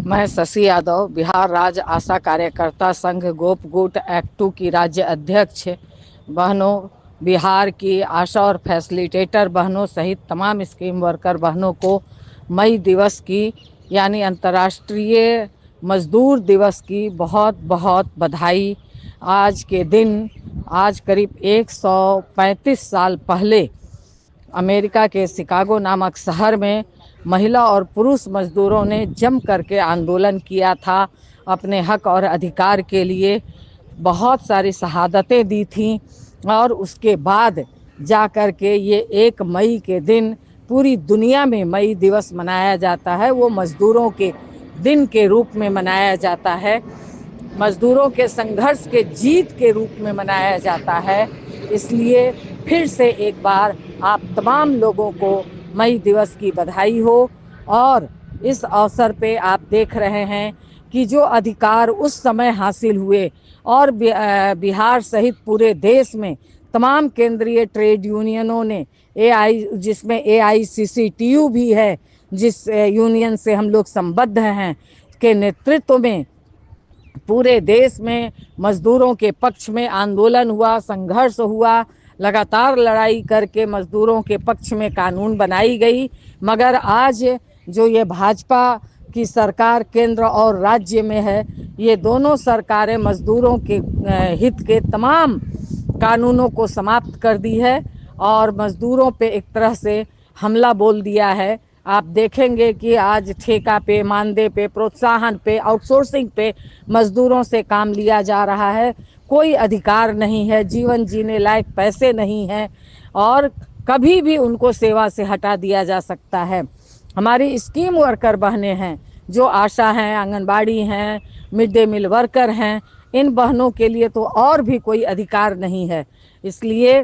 मैं शशि यादव, बिहार राज्य आशा कार्यकर्ता संघ गोप गुट एक्ट 2 की राज्य अध्यक्ष। बहनों, बिहार की आशा और फैसिलिटेटर बहनों सहित तमाम स्कीम वर्कर बहनों को मई दिवस की यानी अंतर्राष्ट्रीय मजदूर दिवस की बहुत बहुत बधाई। आज के दिन, आज करीब 135 साल पहले अमेरिका के शिकागो नामक शहर में महिला और पुरुष मजदूरों ने जम करके आंदोलन किया था अपने हक और अधिकार के लिए। बहुत सारी शहादतें दी थीं और उसके बाद जा कर के ये 1 मई के दिन पूरी दुनिया में मई दिवस मनाया जाता है। वो मजदूरों के दिन के रूप में मनाया जाता है, मजदूरों के संघर्ष के जीत के रूप में मनाया जाता है। इसलिए फिर से एक बार आप तमाम लोगों को मई दिवस की बधाई हो। और इस अवसर पे आप देख रहे हैं कि जो अधिकार उस समय हासिल हुए और बिहार सहित पूरे देश में तमाम केंद्रीय ट्रेड यूनियनों ने जिसमें AICCTU भी है, जिस यूनियन से हम लोग संबद्ध हैं, के नेतृत्व में पूरे देश में मजदूरों के पक्ष में आंदोलन हुआ, संघर्ष हुआ। लगातार लड़ाई करके मजदूरों के पक्ष में कानून बनाई गई। मगर आज जो ये भाजपा की सरकार केंद्र और राज्य में है, ये दोनों सरकारें मजदूरों के हित के तमाम कानूनों को समाप्त कर दी है और मजदूरों पे एक तरह से हमला बोल दिया है। आप देखेंगे कि आज ठेका पे, मानदे पे, प्रोत्साहन पे, आउटसोर्सिंग पे मजदूरों से काम लिया जा रहा है। कोई अधिकार नहीं है, जीवन जीने लायक पैसे नहीं हैं और कभी भी उनको सेवा से हटा दिया जा सकता है। हमारी स्कीम वर्कर बहनें हैं, जो आशा हैं, आंगनबाड़ी हैं, मिड डे मील वर्कर हैं, इन बहनों के लिए तो और भी कोई अधिकार नहीं है। इसलिए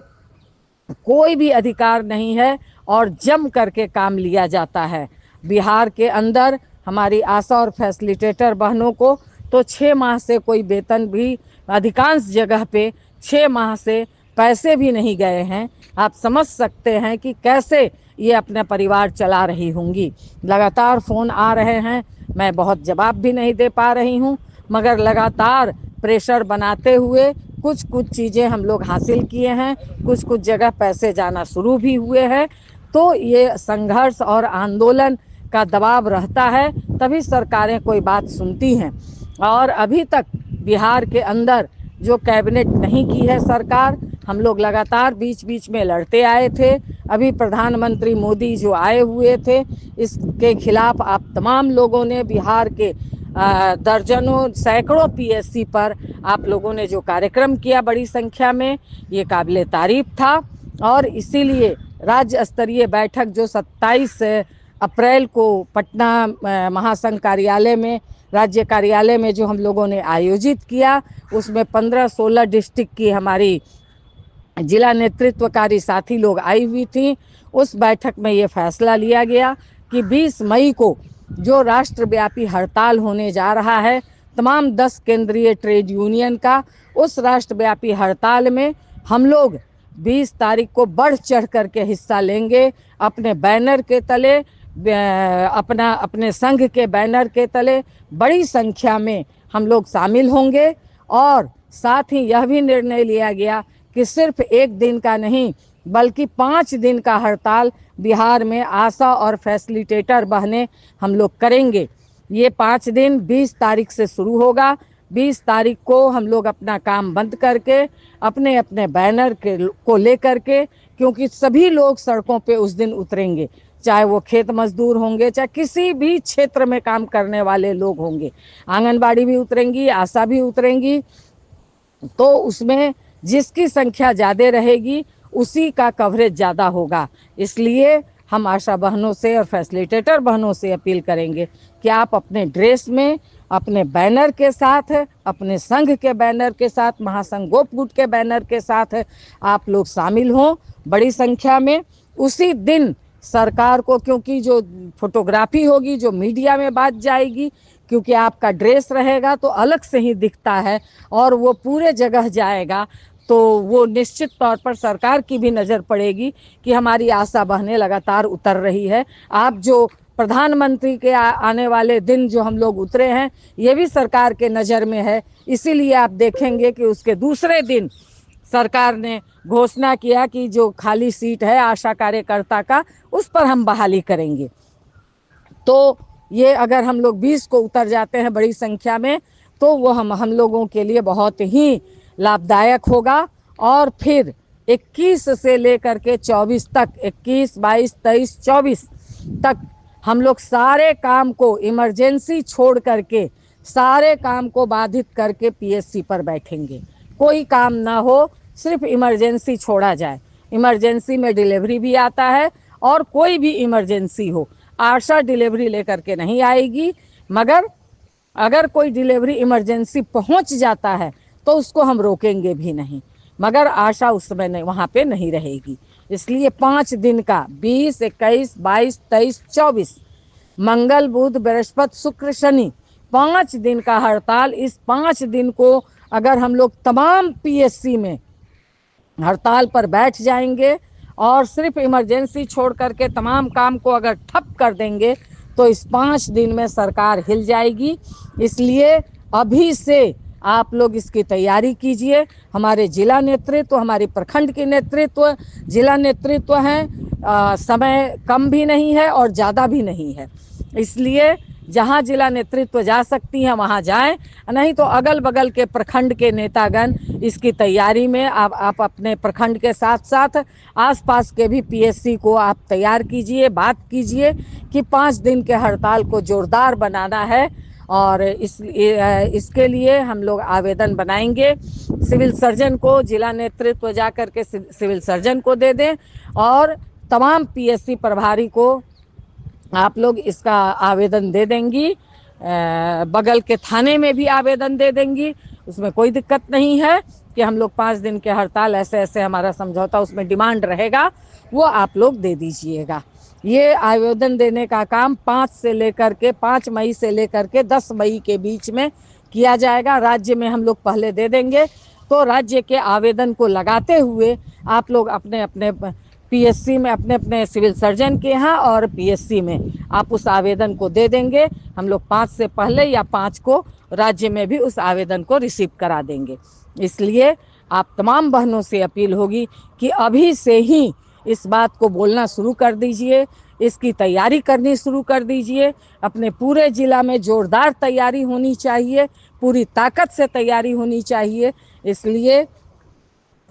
कोई भी अधिकार नहीं है और जम करके काम लिया जाता है। बिहार के अंदर हमारी आशा और फैसिलिटेटर बहनों को तो 6 माह से कोई वेतन भी, अधिकांश जगह पे 6 माह से पैसे भी नहीं गए हैं। आप समझ सकते हैं कि कैसे ये अपना परिवार चला रही होंगी। लगातार फ़ोन आ रहे हैं, मैं बहुत जवाब भी नहीं दे पा रही हूँ, मगर लगातार प्रेशर बनाते हुए कुछ कुछ चीज़ें हम लोग हासिल किए हैं, कुछ कुछ जगह पैसे जाना शुरू भी हुए हैं। तो ये संघर्ष और आंदोलन का दबाव रहता है, तभी सरकारें कोई बात सुनती हैं। और अभी तक बिहार के अंदर जो कैबिनेट नहीं की है सरकार, हम लोग लगातार बीच बीच में लड़ते आए थे। अभी प्रधानमंत्री मोदी जो आए हुए थे, इसके खिलाफ आप तमाम लोगों ने, बिहार के दर्जनों सैकड़ों PSC पर आप लोगों ने जो कार्यक्रम किया बड़ी संख्या में, ये काबिले तारीफ था। और इसीलिए राज्य स्तरीय बैठक जो 27 अप्रैल को पटना महासंघ कार्यालय में, राज्य कार्यालय में जो हम लोगों ने आयोजित किया, उसमें 15-16 डिस्ट्रिक्ट की हमारी जिला नेतृत्वकारी साथी लोग आई हुई थी। उस बैठक में ये फैसला लिया गया कि 20 मई को जो राष्ट्रव्यापी हड़ताल होने जा रहा है तमाम 10 केंद्रीय ट्रेड यूनियन का, उस राष्ट्रव्यापी हड़ताल में हम लोग 20 तारीख को बढ़ चढ़ करके हिस्सा लेंगे। अपने बैनर के तले, अपने संघ के बैनर के तले बड़ी संख्या में हम लोग शामिल होंगे। और साथ ही यह भी निर्णय लिया गया कि सिर्फ 1 दिन का नहीं बल्कि 5 दिन का हड़ताल बिहार में आशा और फैसिलिटेटर बहनें हम लोग करेंगे। ये 5 दिन 20 तारीख से शुरू होगा। 20 तारीख को हम लोग अपना काम बंद करके अपने अपने बैनर को लेकर के, क्योंकि सभी लोग सड़कों पे उस दिन उतरेंगे, चाहे वो खेत मजदूर होंगे, चाहे किसी भी क्षेत्र में काम करने वाले लोग होंगे। आंगनबाड़ी भी उतरेंगी, आशा भी उतरेंगी। तो उसमें जिसकी संख्या ज़्यादा रहेगी उसी का कवरेज ज़्यादा होगा। इसलिए हम आशा बहनों से और फैसिलिटेटर बहनों से अपील करेंगे कि आप अपने ड्रेस में, अपने बैनर के साथ, अपने संघ के बैनर के साथ, महासंघ गोप गुट के बैनर के साथ आप लोग शामिल हों बड़ी संख्या में। उसी दिन सरकार को, क्योंकि जो फोटोग्राफी होगी, जो मीडिया में बात जाएगी, क्योंकि आपका ड्रेस रहेगा तो अलग से ही दिखता है और वो पूरे जगह जाएगा, तो वो निश्चित तौर पर सरकार की भी नज़र पड़ेगी कि हमारी आशा बहनें लगातार उतर रही है। आप जो प्रधानमंत्री के आने वाले दिन जो हम लोग उतरे हैं, ये भी सरकार के नज़र में है। इसीलिए आप देखेंगे कि उसके दूसरे दिन सरकार ने घोषणा किया कि जो खाली सीट है आशा कार्यकर्ता का, उस पर हम बहाली करेंगे। तो ये अगर हम लोग 20 को उतर जाते हैं बड़ी संख्या में, तो वो हम लोगों के लिए बहुत ही लाभदायक होगा। और फिर 21 से लेकर के 24 तक, 21, 22, 23, 24 तक हम लोग सारे काम को इमरजेंसी छोड़ करके, सारे काम को बाधित करके पीएससी पर बैठेंगे। कोई काम ना हो, सिर्फ इमरजेंसी छोड़ा जाए। इमरजेंसी में डिलीवरी भी आता है, और कोई भी इमरजेंसी हो, आशा डिलीवरी लेकर के नहीं आएगी। मगर अगर कोई डिलीवरी इमरजेंसी पहुंच जाता है तो उसको हम रोकेंगे भी नहीं, मगर आशा उस समय नहीं, वहाँ पे नहीं रहेगी। इसलिए 5 दिन का 20, 21, 22, 23, 24 मंगल, बुध, बृहस्पति, शुक्र, शनि 5 दिन का हड़ताल। इस 5 दिन को अगर हम लोग तमाम पीएससी में हड़ताल पर बैठ जाएंगे और सिर्फ इमरजेंसी छोड़ करके तमाम काम को अगर ठप कर देंगे, तो इस 5 दिन में सरकार हिल जाएगी। इसलिए अभी से आप लोग इसकी तैयारी कीजिए। हमारे जिला नेतृत्व, हमारे प्रखंड के नेतृत्व, जिला नेतृत्व हैं, समय कम भी नहीं है और ज़्यादा भी नहीं है। इसलिए जहाँ जिला नेतृत्व जा सकती हैं वहाँ जाएं, नहीं तो अगल बगल के प्रखंड के नेतागण इसकी तैयारी में आप अपने प्रखंड के साथ साथ आसपास के भी पीएससी को आप तैयार कीजिए, बात कीजिए कि 5 दिन के हड़ताल को जोरदार बनाना है। और इसके लिए हम लोग आवेदन बनाएंगे सिविल सर्जन को, जिला नेतृत्व जा कर के सिविल सर्जन को दे दें, और तमाम पीएससी प्रभारी को आप लोग इसका आवेदन दे देंगी। बगल के थाने में भी आवेदन दे देंगी, उसमें कोई दिक्कत नहीं है कि हम लोग 5 दिन के हड़ताल, ऐसे ऐसे हमारा समझौता, उसमें डिमांड रहेगा, वो आप लोग दे दीजिएगा। ये आवेदन देने का काम 5 मई से लेकर के 10 मई के बीच में किया जाएगा। राज्य में हम लोग पहले दे देंगे, तो राज्य के आवेदन को लगाते हुए आप लोग अपने अपने पीएससी में, अपने अपने सिविल सर्जन के यहाँ और पीएससी में आप उस आवेदन को दे देंगे। हम लोग 5 से पहले या 5 को राज्य में भी उस आवेदन को रिसीव करा देंगे। इसलिए आप तमाम बहनों से अपील होगी कि अभी से ही इस बात को बोलना शुरू कर दीजिए, इसकी तैयारी करनी शुरू कर दीजिए। अपने पूरे ज़िला में ज़ोरदार तैयारी होनी चाहिए, पूरी ताकत से तैयारी होनी चाहिए। इसलिए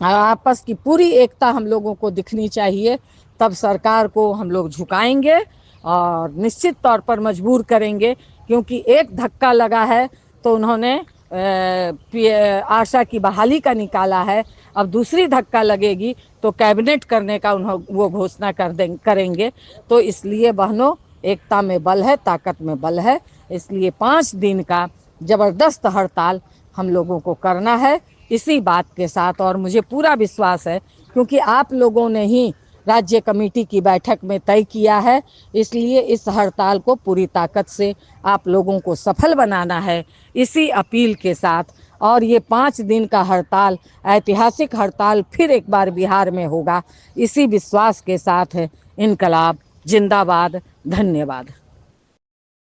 आपस की पूरी एकता हम लोगों को दिखनी चाहिए, तब सरकार को हम लोग झुकाएंगे और निश्चित तौर पर मजबूर करेंगे। क्योंकि एक धक्का लगा है तो उन्होंने आशा की बहाली का निकाला है, अब दूसरी धक्का लगेगी तो कैबिनेट करने का वो घोषणा करेंगे। तो इसलिए बहनों, एकता में बल है, ताकत में बल है। इसलिए 5 दिन का ज़बरदस्त हड़ताल हम लोगों को करना है इसी बात के साथ। और मुझे पूरा विश्वास है, क्योंकि आप लोगों ने ही राज्य कमेटी की बैठक में तय किया है, इसलिए इस हड़ताल को पूरी ताकत से आप लोगों को सफल बनाना है, इसी अपील के साथ। और ये 5 दिन का हड़ताल, ऐतिहासिक हड़ताल फिर एक बार बिहार में होगा, इसी विश्वास के साथ इनकलाब जिंदाबाद। धन्यवाद।